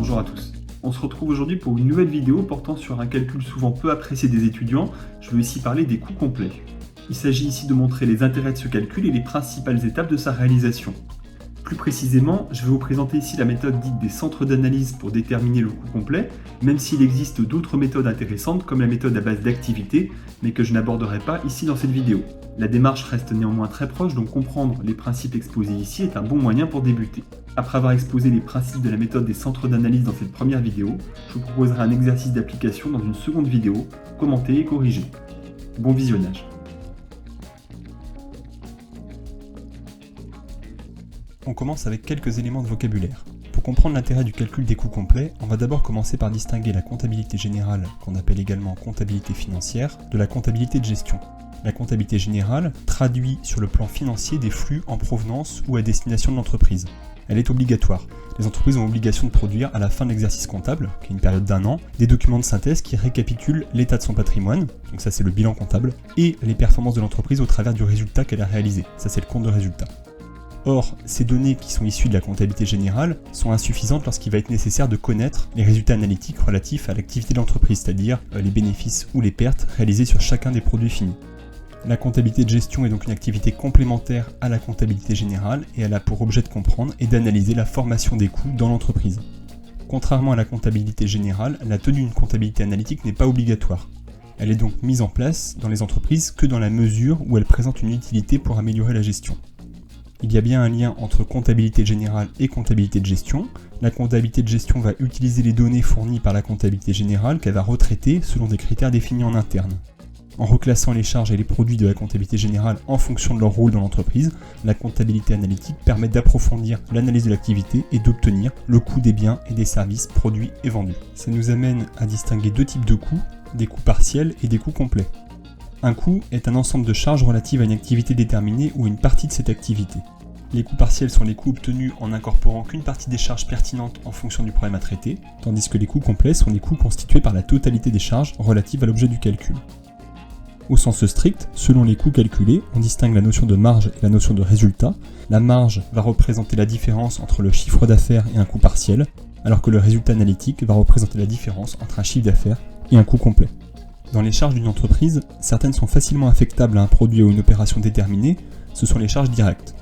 Bonjour à tous. On se retrouve aujourd'hui pour une nouvelle vidéo portant sur un calcul souvent peu apprécié des étudiants. Je veux ici parler des coûts complets. Il s'agit ici de montrer les intérêts de ce calcul et les principales étapes de sa réalisation. Plus précisément, je vais vous présenter ici la méthode dite des centres d'analyse pour déterminer le coût complet, même s'il existe d'autres méthodes intéressantes comme la méthode à base d'activité, mais que je n'aborderai pas ici dans cette vidéo. La démarche reste néanmoins très proche, donc comprendre les principes exposés ici est un bon moyen pour débuter. Après avoir exposé les principes de la méthode des centres d'analyse dans cette première vidéo, je vous proposerai un exercice d'application dans une seconde vidéo, commenté et corrigé. Bon visionnage. On commence avec quelques éléments de vocabulaire. Pour comprendre l'intérêt du calcul des coûts complets, on va d'abord commencer par distinguer la comptabilité générale, qu'on appelle également comptabilité financière, de la comptabilité de gestion. La comptabilité générale traduit sur le plan financier des flux en provenance ou à destination de l'entreprise. Elle est obligatoire. Les entreprises ont l'obligation de produire à la fin de l'exercice comptable, qui est une période d'1 an, des documents de synthèse qui récapitulent l'état de son patrimoine, donc ça c'est le bilan comptable, et les performances de l'entreprise au travers du résultat qu'elle a réalisé, ça c'est le compte de résultat. Or, ces données qui sont issues de la comptabilité générale sont insuffisantes lorsqu'il va être nécessaire de connaître les résultats analytiques relatifs à l'activité de l'entreprise, c'est-à-dire les bénéfices ou les pertes réalisés sur chacun des produits finis. La comptabilité de gestion est donc une activité complémentaire à la comptabilité générale et elle a pour objet de comprendre et d'analyser la formation des coûts dans l'entreprise. Contrairement à la comptabilité générale, la tenue d'une comptabilité analytique n'est pas obligatoire. Elle est donc mise en place dans les entreprises que dans la mesure où elle présente une utilité pour améliorer la gestion. Il y a bien un lien entre comptabilité générale et comptabilité de gestion. La comptabilité de gestion va utiliser les données fournies par la comptabilité générale qu'elle va retraiter selon des critères définis en interne. En reclassant les charges et les produits de la comptabilité générale en fonction de leur rôle dans l'entreprise, la comptabilité analytique permet d'approfondir l'analyse de l'activité et d'obtenir le coût des biens et des services produits et vendus. Ça nous amène à distinguer deux types de coûts, des coûts partiels et des coûts complets. Un coût est un ensemble de charges relatives à une activité déterminée ou une partie de cette activité. Les coûts partiels sont les coûts obtenus en incorporant qu'une partie des charges pertinentes en fonction du problème à traiter, tandis que les coûts complets sont les coûts constitués par la totalité des charges relatives à l'objet du calcul. Au sens strict, selon les coûts calculés, on distingue la notion de marge et la notion de résultat. La marge va représenter la différence entre le chiffre d'affaires et un coût partiel, alors que le résultat analytique va représenter la différence entre un chiffre d'affaires et un coût complet. Dans les charges d'une entreprise, certaines sont facilement affectables à un produit ou une opération déterminée, ce sont les charges directes.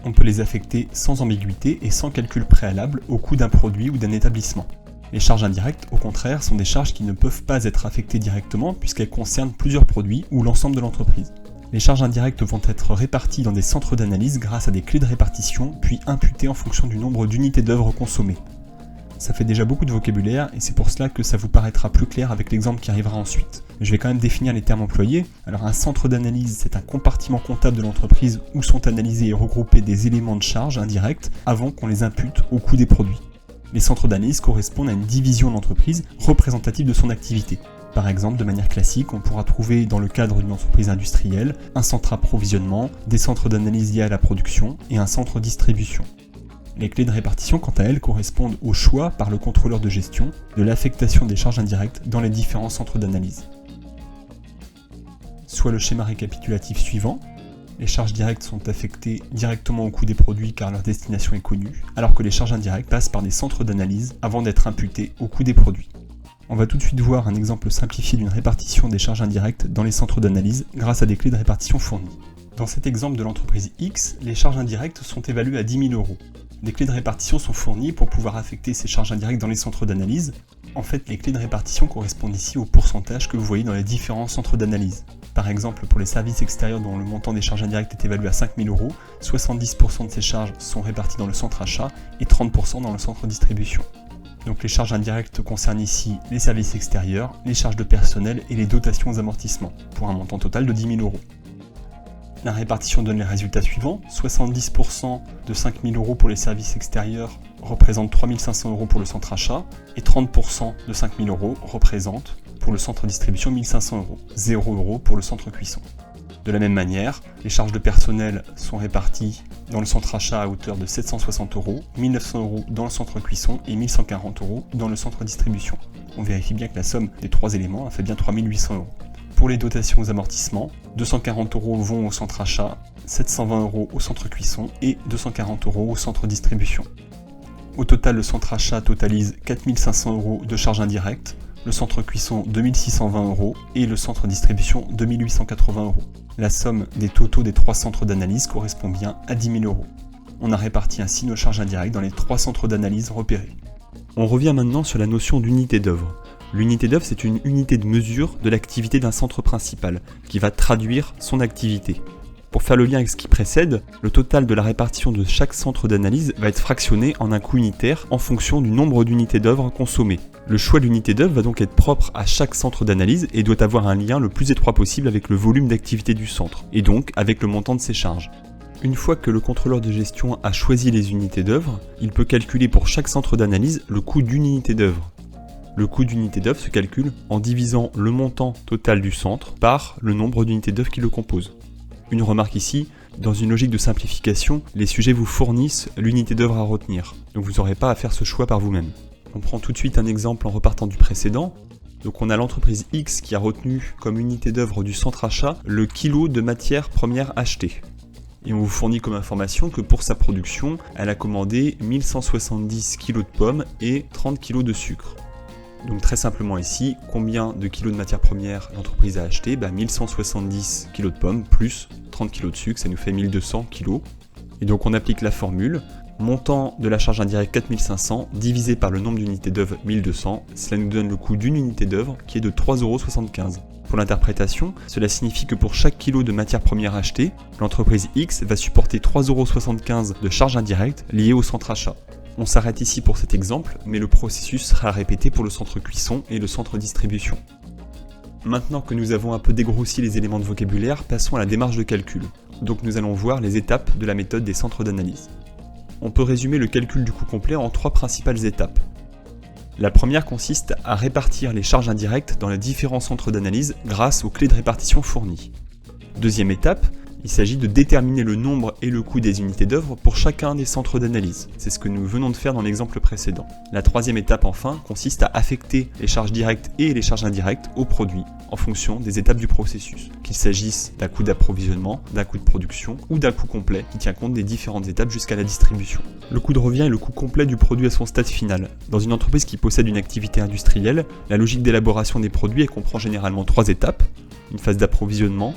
On peut les affecter sans ambiguïté et sans calcul préalable au coût d'un produit ou d'un établissement. Les charges indirectes, au contraire, sont des charges qui ne peuvent pas être affectées directement puisqu'elles concernent plusieurs produits ou l'ensemble de l'entreprise. Les charges indirectes vont être réparties dans des centres d'analyse grâce à des clés de répartition, puis imputées en fonction du nombre d'unités d'œuvre consommées. Ça fait déjà beaucoup de vocabulaire et c'est pour cela que ça vous paraîtra plus clair avec l'exemple qui arrivera ensuite. Je vais quand même définir les termes employés. Alors un centre d'analyse, c'est un compartiment comptable de l'entreprise où sont analysés et regroupés des éléments de charge indirects avant qu'on les impute au coût des produits. Les centres d'analyse correspondent à une division de l'entreprise représentative de son activité. Par exemple, de manière classique, on pourra trouver dans le cadre d'une entreprise industrielle un centre approvisionnement, des centres d'analyse liés à la production et un centre distribution. Les clés de répartition, quant à elles, correspondent au choix par le contrôleur de gestion de l'affectation des charges indirectes dans les différents centres d'analyse. Soit le schéma récapitulatif suivant, les charges directes sont affectées directement au coût des produits car leur destination est connue, alors que les charges indirectes passent par des centres d'analyse avant d'être imputées au coût des produits. On va tout de suite voir un exemple simplifié d'une répartition des charges indirectes dans les centres d'analyse grâce à des clés de répartition fournies. Dans cet exemple de l'entreprise X, les charges indirectes sont évaluées à 10 000 €. Des clés de répartition sont fournies pour pouvoir affecter ces charges indirectes dans les centres d'analyse. En fait, les clés de répartition correspondent ici au pourcentage que vous voyez dans les différents centres d'analyse. Par exemple, pour les services extérieurs dont le montant des charges indirectes est évalué à 5 000 €, 70% de ces charges sont réparties dans le centre achat et 30% dans le centre distribution. Donc les charges indirectes concernent ici les services extérieurs, les charges de personnel et les dotations aux amortissements, pour un montant total de 10 000 €. La répartition donne les résultats suivants. 70% de 5 000 € pour les services extérieurs représente 3 500 € pour le centre achat et 30% de 5 000 € représente pour le centre distribution 1 500 €, 0 € pour le centre cuisson. De la même manière, les charges de personnel sont réparties dans le centre achat à hauteur de 760 €, 1 900 € dans le centre cuisson et 1 140 € dans le centre distribution. On vérifie bien que la somme des trois éléments fait bien 3 800 €. Pour les dotations aux amortissements, 240 € vont au centre achat, 720 € au centre cuisson et 240 € au centre distribution. Au total, le centre achat totalise 4 500 € de charges indirectes, le centre cuisson 2 620 € et le centre distribution 2 880 €. La somme des totaux des 3 centres d'analyse correspond bien à 10 000 €. On a réparti ainsi nos charges indirectes dans les 3 centres d'analyse repérés. On revient maintenant sur la notion d'unité d'œuvre. L'unité d'œuvre, c'est une unité de mesure de l'activité d'un centre principal, qui va traduire son activité. Pour faire le lien avec ce qui précède, le total de la répartition de chaque centre d'analyse va être fractionné en un coût unitaire en fonction du nombre d'unités d'œuvre consommées. Le choix de l'unité d'œuvre va donc être propre à chaque centre d'analyse et doit avoir un lien le plus étroit possible avec le volume d'activité du centre, et donc avec le montant de ses charges. Une fois que le contrôleur de gestion a choisi les unités d'œuvre, il peut calculer pour chaque centre d'analyse le coût d'une unité d'œuvre. Le coût d'unité d'œuvre se calcule en divisant le montant total du centre par le nombre d'unités d'œuvre qui le composent. Une remarque ici, dans une logique de simplification, les sujets vous fournissent l'unité d'œuvre à retenir, donc vous n'aurez pas à faire ce choix par vous-même. On prend tout de suite un exemple en repartant du précédent. Donc on a l'entreprise X qui a retenu comme unité d'œuvre du centre achat le kilo de matière première achetée. Et on vous fournit comme information que pour sa production, elle a commandé 1170 kg de pommes et 30 kg de sucre. Donc très simplement ici, combien de kilos de matière première l'entreprise a acheté ? 1170 kg de pommes plus 30 kg de sucre, ça nous fait 1200 kg. Et donc on applique la formule, montant de la charge indirecte 4500 divisé par le nombre d'unités d'œuvre 1200, cela nous donne le coût d'une unité d'œuvre qui est de 3,75 €. Pour l'interprétation, cela signifie que pour chaque kilo de matière première achetée, l'entreprise X va supporter 3,75 € de charges indirectes liées au centre achat. On s'arrête ici pour cet exemple, mais le processus sera répété pour le centre cuisson et le centre distribution. Maintenant que nous avons un peu dégrossi les éléments de vocabulaire, passons à la démarche de calcul. Donc nous allons voir les étapes de la méthode des centres d'analyse. On peut résumer le calcul du coût complet en 3 principales étapes. La première consiste à répartir les charges indirectes dans les différents centres d'analyse grâce aux clés de répartition fournies. Deuxième étape, il s'agit de déterminer le nombre et le coût des unités d'œuvre pour chacun des centres d'analyse. C'est ce que nous venons de faire dans l'exemple précédent. La troisième étape enfin consiste à affecter les charges directes et les charges indirectes au produit en fonction des étapes du processus, qu'il s'agisse d'un coût d'approvisionnement, d'un coût de production ou d'un coût complet qui tient compte des différentes étapes jusqu'à la distribution. Le coût de revient est le coût complet du produit à son stade final. Dans une entreprise qui possède une activité industrielle, la logique d'élaboration des produits elle comprend généralement 3 étapes, une phase d'approvisionnement,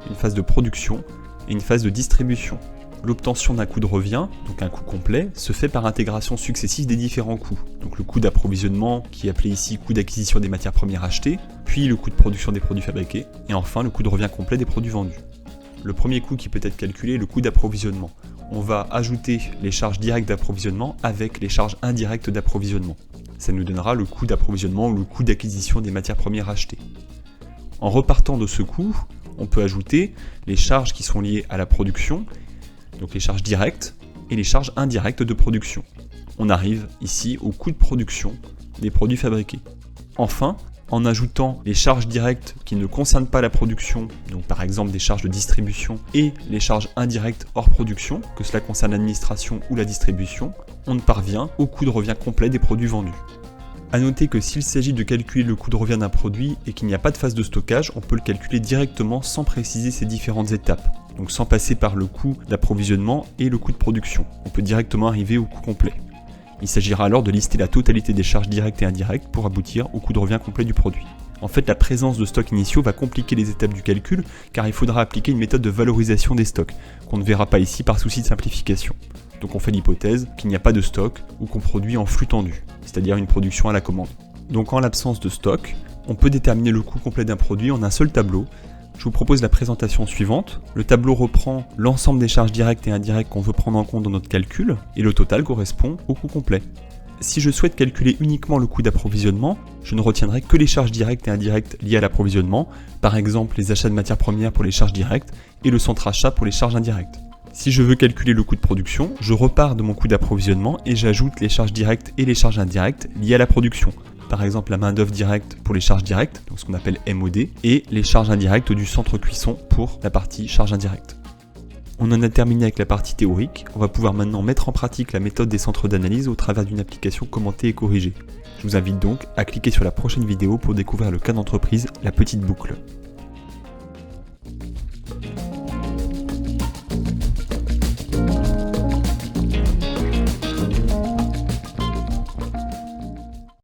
une phase de production et une phase de distribution. L'obtention d'un coût de revient, donc un coût complet, se fait par intégration successive des différents coûts. Donc le coût d'approvisionnement, qui est appelé ici coût d'acquisition des matières premières achetées, puis le coût de production des produits fabriqués, et enfin le coût de revient complet des produits vendus. Le premier coût qui peut être calculé est le coût d'approvisionnement. On va ajouter les charges directes d'approvisionnement avec les charges indirectes d'approvisionnement. Ça nous donnera le coût d'approvisionnement ou le coût d'acquisition des matières premières achetées. En repartant de ce coût, on peut ajouter les charges qui sont liées à la production, donc les charges directes et les charges indirectes de production. On arrive ici au coût de production des produits fabriqués. Enfin, en ajoutant les charges directes qui ne concernent pas la production, donc par exemple des charges de distribution, et les charges indirectes hors production, que cela concerne l'administration ou la distribution, on parvient au coût de revient complet des produits vendus. A noter que s'il s'agit de calculer le coût de revient d'un produit et qu'il n'y a pas de phase de stockage, on peut le calculer directement sans préciser ces différentes étapes, donc sans passer par le coût d'approvisionnement et le coût de production. On peut directement arriver au coût complet. Il s'agira alors de lister la totalité des charges directes et indirectes pour aboutir au coût de revient complet du produit. En fait, la présence de stocks initiaux va compliquer les étapes du calcul car il faudra appliquer une méthode de valorisation des stocks, qu'on ne verra pas ici par souci de simplification. Donc on fait l'hypothèse qu'il n'y a pas de stock ou qu'on produit en flux tendu, c'est-à-dire une production à la commande. Donc en l'absence de stock, on peut déterminer le coût complet d'un produit en un seul tableau. Je vous propose la présentation suivante. Le tableau reprend l'ensemble des charges directes et indirectes qu'on veut prendre en compte dans notre calcul, et le total correspond au coût complet. Si je souhaite calculer uniquement le coût d'approvisionnement, je ne retiendrai que les charges directes et indirectes liées à l'approvisionnement, par exemple les achats de matières premières pour les charges directes et le centre achat pour les charges indirectes. Si je veux calculer le coût de production, je repars de mon coût d'approvisionnement et j'ajoute les charges directes et les charges indirectes liées à la production. Par exemple la main d'œuvre directe pour les charges directes, donc ce qu'on appelle MOD, et les charges indirectes du centre cuisson pour la partie charges indirectes. On en a terminé avec la partie théorique, on va pouvoir maintenant mettre en pratique la méthode des centres d'analyse au travers d'une application commentée et corrigée. Je vous invite donc à cliquer sur la prochaine vidéo pour découvrir le cas d'entreprise La Petite Boucle.